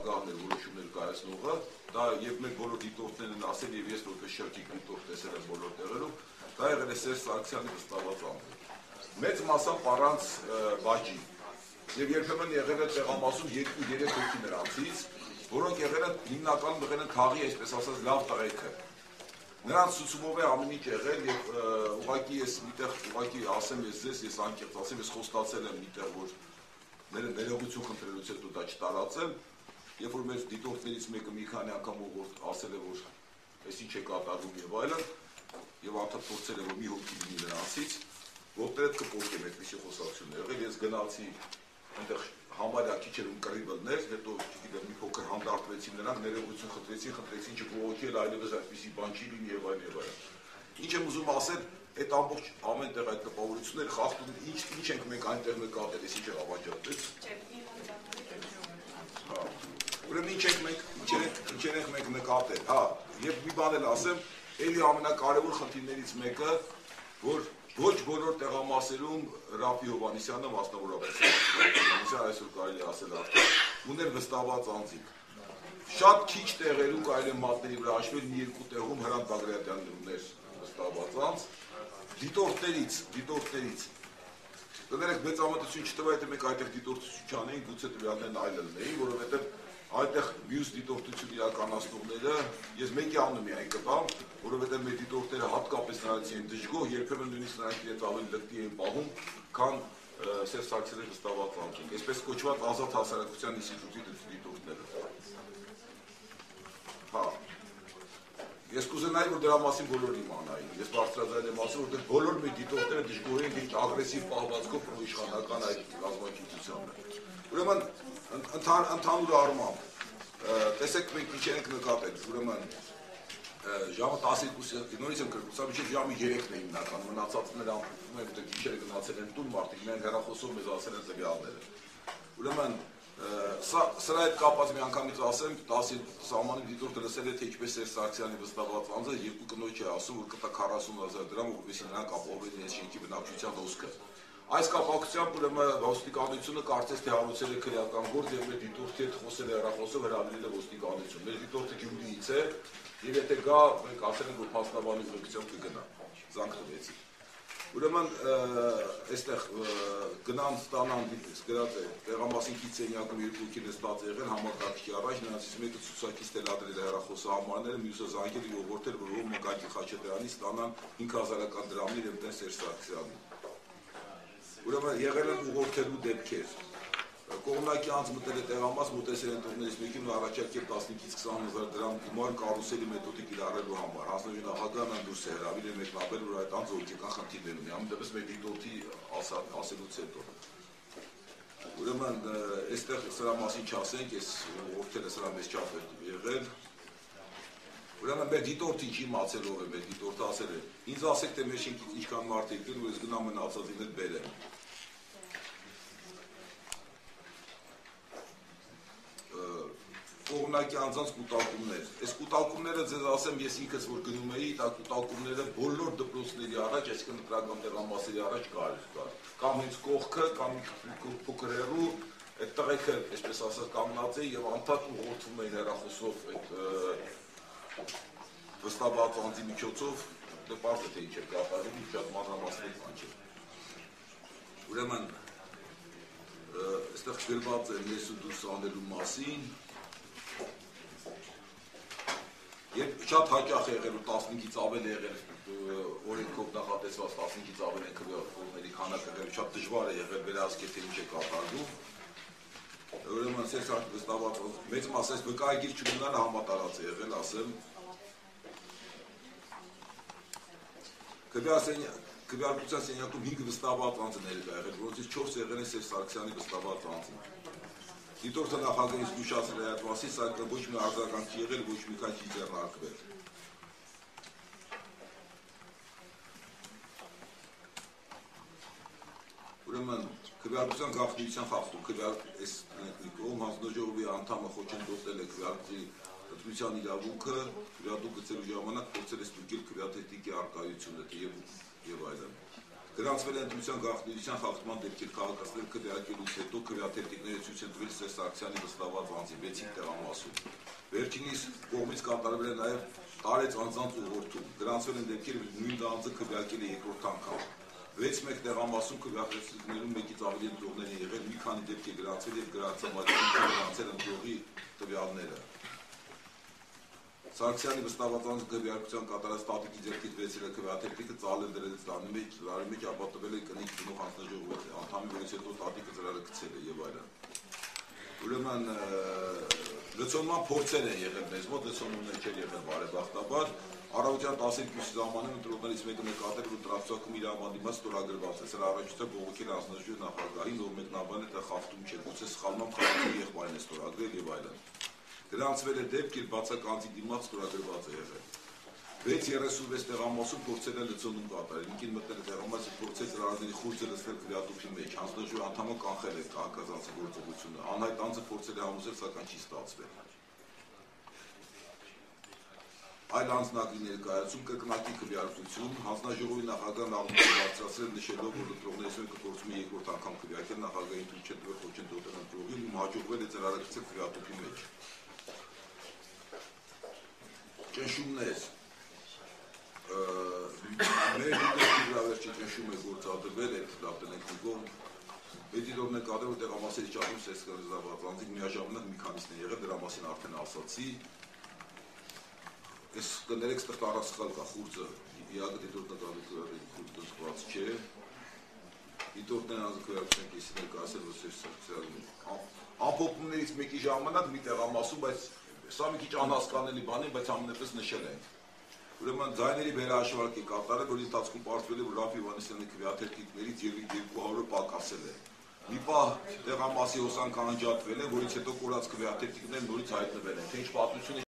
նախագահն էր որոշումներ կայացնողը, դա եւ մեր բոլոր դիտորդներն են ասել եւ ես որպես շրջիկ դիտորդ տեսել եմ բոլոր տեղերում, դա եղել է Սերժ Սարգսյանի վստահված անձը։ Մեծ մասամբ առանց բաժի։ Եվ երբեմն եղել է տեղամասում 2-3 հոգի նրանցից, որոնք եղել են հիմնականում եղել են թաղի, այսպես ասած, լավ տղեկը։ Նրանց ցուցումով է ամեն ինչ եղել եւ ուղղակի ես միտեղ ուղղակի ասեմ ես անկեղծ ասեմ, ես խոստացել եմ միտեղ, որ ներողություն խնդրելուց հետո դա չտարածեմ, երբ որ մեր դիտորդներից մեկը մի քանի անգամ ասել է, որ այս ինչ է կատարվում եւ այլն, եւ անդադ փորձել է, որ մի հոգի լինի նրանցից, որտեղ կփոխեմ այդպիսի խոսակցություններ եղել, ես գնացի այնտեղ համարյա քիչ էր կռիվլներ, հետո գիտեմ մի փոքր հանդարտվեցին նրանք, ներողություն խնդրեցին չփոխել այլևս այդպիսի բան չի լինի եւ այլն եւ այլն։ Ինչ եմ ուզում ասել, այդ ամբողջ ամենտեղ այդ տպավորությունները խախտում ինչ ենք մենք այնտեղ նկատել, այս ինչ է ավաճառել։ Ուրեմն ինչ ենք մենք նկատել, հա, եւ մի բան էլ ասեմ, էլի ամենակարևոր խնդիրներից մեկը, որ ոչ բոլոր տեղամասերում Ռաֆի Հովհաննիսյանը մասնավորապես այսօր կարելի ասել արդեն ուներ վստահված անձիկ։ Շատ քիչ տեղերում կարելի է մատների վրա հաշվել մի երկու տեղում Հրանտ Բագրատյանն ուներ վստահված անձ։ Դիտորդներից կներեք մեծամտություն չտվա, եթե մենք այդտեղ դիտորդություն չանեին, գուցե տվյալներն այլ լինեին, որովհետև այդտեղ մյուս դիտորդություն իրականացնողները ես մեկի անունը միայն կտամ, որովհետև մեր դիտորդները հատկապես նրանց են դժգոհ, երբեմն նույնիսկ նրանք իրենց ավելի լկտի են պահում, քան Սերժ Սարգսյանի վստահված անձինք, այսպես կոչված ազատ հասարակության ինստիտուտի դիտորդները։ Հա։ Ես կուզենայի, որ դրա մասին բոլորն իմանային, ես բարձրաձայն եմ ասում, որտեղ բոլոր մեր դիտորդները դժգոհ են դիտ ագրեսիվ պահվածքով իշխանական այդ կազմակերպությանը։ Ուրեմն ընդհանուր առմամբ, տեսեք մենք ինչ ենք նկատել, ուրեմն ժամը 12-ը, նորից եմ կրկուսա, մինչև ժամը 3-ն է հիմնական, մնացածները ամփոփվում են, որտեղ գիշերը գնացել են տուն մարդիկ, մենք հեռախոսով մեզ ասել են տվյալները։ Ուրեմն սրա հետ կապված մի անգամից ասեմ, 10 սահմանի դիտորդը լսել է, թե ինչպես Սերժ Սարգսյանի վստահված անձը երկու կնոջ է ասում, որ կտա 40,000 դրամ, որպեսզի նրանք ապահովեն իրենց շենքի բնակչության հոսքը։ Այս կապակցությամբ ուրեմն ոստիկանությունը կարծես թե հարուցել է քրեական գործ եւ մեր դիտորդի հետ խոսել է հեռախոսով հրավիրել է ոստիկանություն։ Մեր դիտորդը Գյումրիից է եւ եթե գա մենք ասել ենք որ փաստաբանի ուղղությամբ կգնա։ Զանգ տվեցի։ Ուրեմն այստեղ գնան ստանան գրած է տեղամասնիկից սենյակում երկու հոգի նստած եղել համակարգչի առաջ նրանցից մեկը ցուցակից տելադրել է հեռախոսը համարները մյուսը զանգել եւ ուղղորդել որ ում մկայքի Խաչատրյանի ստանան 5000 դրամներ եւ տեն Սերժ Սարգսյանին։ Ուրեմն եղել են ուղղորդելու դեպքեր։ Կողմնակի անձ մտել է տեղամաս, մոտեցել են տողներից մեկին ու առաջարկել 15-ից 20,000 դրամ գումար կարուսելի մեթոդի կիրառելու համար։ Հանձնաժողովի նախագահն դուրս է հրավիրել մեկնաբել, որ այդ անձը հոգեկան խնդիրներ ունի, ամենտեղից մեր դիտորդի ասելուց հետո։ Ուրեմն այստեղ սրա մասին չասենք, ես ուղղորդել է սրա մեծ չափ է եղել։ Ուրեմն մեր դիտորդը ինչ իմացել ով է մեր դիտորդը ասել է, ինձ ասեք թե մեր շենքից ինչքան մարդ եք գնում, ես գնամ մնացածին հետ բերեմ։ Կողմնակի անձանց կուտակումներ։ Այս կուտակումները ձեզ ասեմ, ես ինքս որ գնում էի, դա կուտակումները բոլոր դպրոցների առաջ, այսինքն ընտրական տեղամասերի առաջ կար։ Կամ հենց կողքը, կամ փոքր հեռու, այդ տղեկը, այսպես ասած, կանգնած է եւ անդադ ուղղորդվում էին հեռախոսով այդ վստահված անձի միջոցով, դե պարզ է թե ինչ է կատարվում, շատ մանրամասնիկ բան չէ։ Ուրեմն այստեղ գրված է ներս ու դուրս անելու մասին։ Երբ շատ հաճախ եղել ու 15-ից ավել եղել օրենքով նախատեսված 15-ից ավել են քվեավորների քանակը եղել, շատ դժվար է եղել վերահսկել թե ինչ է կատարվում։ Ուրեմն Սերժ վստահված մեծ մասը վկայագիր չունենալը համատարած է եղել, ասեմ։ Քվեարկության սենյակում 5 վստահված անձ ներկա եղել, որոնցից 4 եղել են Սերժ Սարգսյանի վստահված անձին։ Դիտորդը նախագահից զգուշացել է այդ մասին, սակայն ոչ մի արձագանք չի եղել, ոչ մի քան չի ձեռնարկվել։ Ուրեմն քվեարկության գաղտնիության խախտում, հանձնաժողովի անդամը խոչընդոտել է քվեարկի ընտրության իրավունքը, քվեատու գծելու ժամանակ փորձել է ստուգել քվեատետիկի առկայությունը եւ այլն։ Գրանցվել է ընտրության գաղտնիության խախտման դեպքեր քաղաքացիներ քվեարկելուց հետո քվեաթերթիկները ցույց են տվել Սերժ Սարգսյանի վստահված անձի 6 տեղամասում։ Վերջինիս կողմից կատարվել է նաև տարեց անձանց ուղղորդում։ Գրանցվել են դեպքեր, նույն անձը քվեարկել է երկրորդ անգամ։ 6 տեղամասում քվեարկելուց մեկից ավելի ընտրողներ են եղել, մի քանի դեպք է գրանցվել եւ գրանցել ընտրողի տվյալները։ Սարգսյանի վստահված անձը քվեարկության կատարած տատիկի ձեռքից բերել է քվեաթերթիկը ծալել դրել ծրարի մեջ ապա տվել է կնիկ դնող հանձնաժողովի անդամի, որից հետո տատիկը ծրարը գցել է եւ այլն։ Ուրեմն լցոնման փորձեր են եղել մեզ մոտ, լցոնումներ չեն եղել բարեբախտաբար։ Առավոտյան 12-ի ժամանակ ընտրողներից մեկը նկատել, որ տրամսակում իր անվան դիմաց ստորագրված է։ Սրա առաջուց բողոքել հանձնաժողովի նախագահին, որ մեկնաբանը դա խախտում չէ, գուցե սխալմամբ քաղաքի եղբայրն է ստորագրել եւ այլն։ Գրանցվել է դեպք, երբ բացակ անձի դիմաց ստորագրված է եղել։ 636 տեղամասում փորձել է լցոնում կատարել։ Ինքին մտնել է տեղամասը փորձել ծրարների խուրձը լցնել քվեատուփի մեջ։ Հանձնաժողովի անդամը կանխել է քաղաքացի գործողությունը։ Անհայտ անձը փորձել է համոզել, սակայն չի ստացվել։ Այլ անձնակի ներկայացում կրկնակի քվեարկություն, հանձնաժողովի նախագահն աղմուկը բարձրացրել նշելով, որ ընտրողներից մեկը փորձում է երկրորդ անգամ քվեարկել, նախագահին թույլ չեն տվել խոչընդոտել ընտրողին, ում հաջողվել է ծրարը գցել քվեատուփի մեջ։ Ճնշումներ մեր դեպքի ճնշում է գործադրվել, այդ լավ տնենք մի կողմ։ Պետիտորն նկատել, որ տեղամասերի չափում սերսկարիզավորված անձիկ միաժամանակ մի քանիսն է եղել, դրա մասին արդեն ասացի։ Այս կներեք ստղտ առասխալ կա, խուրձը, իագը դիտորդ նկատել խուրձը դսկված չէ։ Դիտորդն են անձը քվեարկության կեսին ներկայացել, որ Սերժ Սարգսյանը ամփոփումներից մեկի ժամանակ մի տեղամասում, բայց սա մի քիչ անհասկանալի բան է, բայց ամենևս նշել ենք։ Ուրեմն ձայների վերահաշվարկ է կատարել, որ ընթացքում պարզվել է, որ Ռաֆ Հովհաննիսյանի քվեաթերթիկներից ևս 200-ը պակասել է։ Մի պահ տեղամասի հոսանքը անջատվել է, որից հետո կորած քվեաթերթիկները նորից հայտնվել են։ Թե ինչ պատմություն է